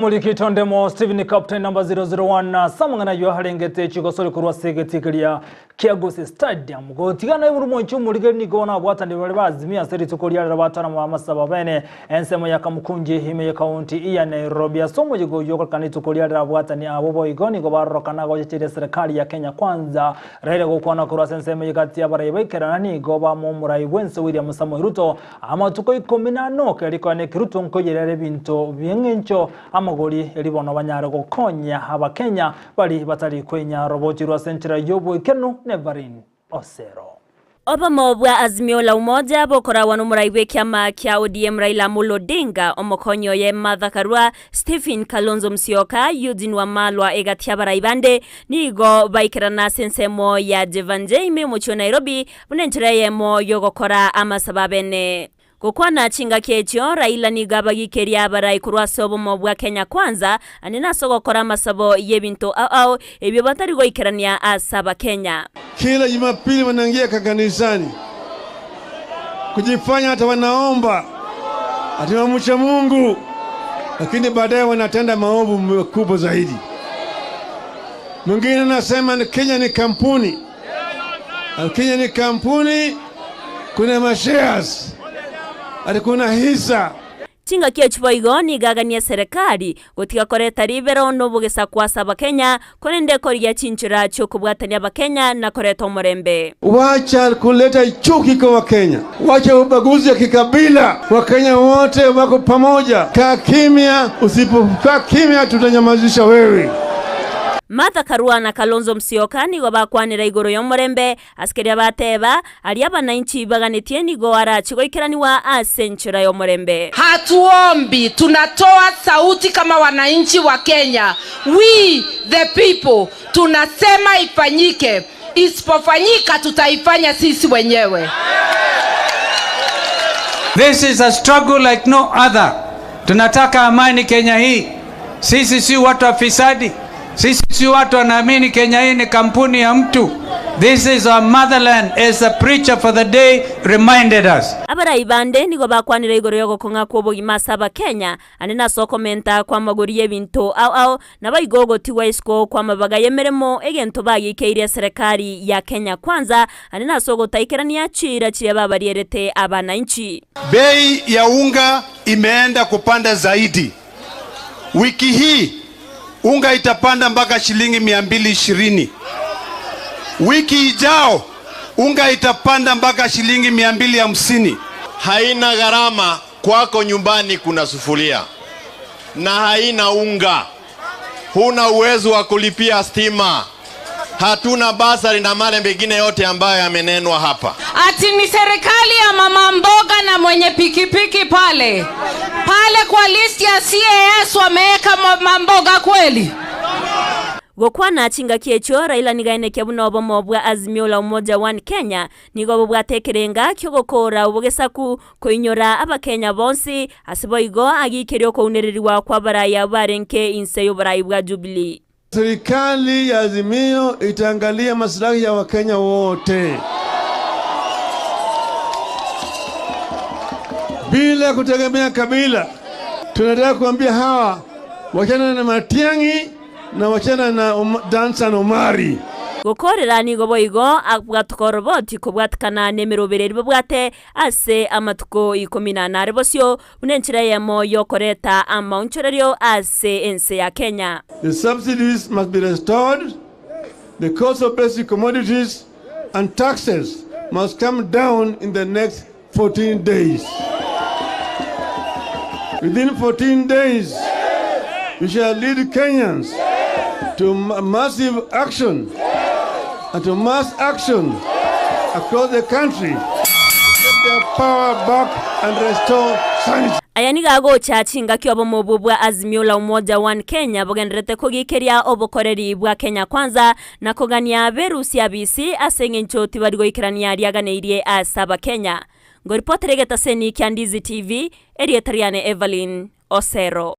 Mulikitonde mo Steven Captain number 001 samangana yo harengete chigosori kurwa segetikiriya kia Gusii Stadium go tigana iburu monchu muligeni gona bwata ndi bali bazimia seri tukolia rabatana mu amasaba bene ensemo ya kamukunji hime ya county ya Nairobi asomo jigo yoko kanito tukolia rabwata ni abobo igoni go baroka nago chire serikali ya Kenya kwanza Raila go kwana kurwa ensemo yikati abarayibe kerani go ba mu murai wense William Samoei Ruto ama tuko 10 keliko ne Ruto nkoyerere binto byengencho amagori elibono banyare gukonya abakenya bali batari kwenya roboti rwa century yobo ikeno nevarin osero Obama bwa azimio la umoja bokora wanu muraiwe kiama kia ODM Raila Odinga omokonyo ye madhakarua Stephen Kalonzo Musyoka Eugene Wamalwa egatia baraibande nigo baikirana sensemo ya Jevanjeme mucho Nairobi bunenjire mo yogokora amasababene Kukwana chinga kechio Raila nigabagikeria barai kurwa sobo mobwa Kenya kwanza anina sogo kora masabo yebinto au ebyo batari goikerania asaba Kenya. Kila Jumapili wanaingia kanisani kujifanya hata wanaomba ati wamcha Mungu, lakini baadaye wanatenda maovu makubwa zaidi. Mwingine anasema Kenya ni kampuni. Kenya ni kampuni, kuna shares. Alikuna hisa Chinga kiechwa igoni gagania serikali gotiga koreta ribero no bugesa kwasaba Kenya konende koria chinchira cyo kubwatanya bakenya na koreta umurembe. Wacha kuleta chuki kwa Kenya. Wacha ubaguzi ya kikabila. Wakenya wote wako pamoja. Kaa kimya, usipokaa kimya tutanyamazisha wewe. Martha Karua na Kalonzo Musyoka nigo bakwanira igoro y'omurembe askeri abateba ali abananchi baganitie nigo arachigoikeraniwa asenchura y'omurembe. Hatuombi, tunatoa sauti kama wananchi wa Kenya. We the people tunasema ifanyike. Isipofanyika tutaifanya sisi wenyewe. This is a struggle like no other. Tunataka amani Kenya hii. Sisi si watu afisadi. Sisi si watu wanaamini Kenya hii ni kampuni ya mtu. This is our motherland, as the preacher for the day reminded us. Abara ibande nigo bakwanira igoro yogo konga kubo imasaba Kenya anena so komenta kwa magori y'ebinto au nabayigogo tiwaisko kwa mabaga yemeremo egento bagikeire serikali ya Kenya kwanza anena so gotaikerania chira chire babarierete abananchi. Bei ya unga imeenda kupanda zaidi. Wiki hii unga itapanda mpaka shilingi 220. Wiki ijao unga itapanda mpaka shilingi 250. Haina gharama kwako nyumbani kuna sufuria. Na haina unga. Huna uwezo wa kulipia stima. Hatuna basari na male mengine yote ambayo yamenenwa hapa. Ati ni serikali ya mama mboga na mwenye pikipiki pale kwa list ya CAS wameweka mama mboga kweli? Gokwana chinga kiecho Raila nigaine kyabuno obomobwa azimio la umoja one Kenya nigo bwatekerenga kyogokora ubugesaku koinyora abakenya bonsi asiboigo agikerio ko unereriwa kwa baraya barenke inseyo barayi bwa Jubilee. Serikali ya azimio itaangalia maslahi ya Wakenya wote bila kutegemea kabila. Tunataka kuambia hawa wachana na Matiang'i na wachana na Dansa na Omari. Gokorera nigo boigo abwatukoroboti kubwatkana nemerobereri bwate ase amatuko 18 bosyo unenchira yemo yokoreta amaunchorerio ase ense ya Kenya. The subsidies must be restored. The cost of basic commodities and taxes must come down in the next 14 days. Within 14 days, we shall lead Kenyans to massive action and to mass action across the country to get their power back and restore sanity. Ayaniga go chinga kyobo mobubwa azimio la umoja one Kenya bogenrete kugikeria obokoreri bwa Kenya kwanza na kogania berusi abisi asengencho tibarigo ikirania riaganeirie asaba Kenya. Ngo reporterega seni kya Ndizi TV Erietariane Evelyn Osero.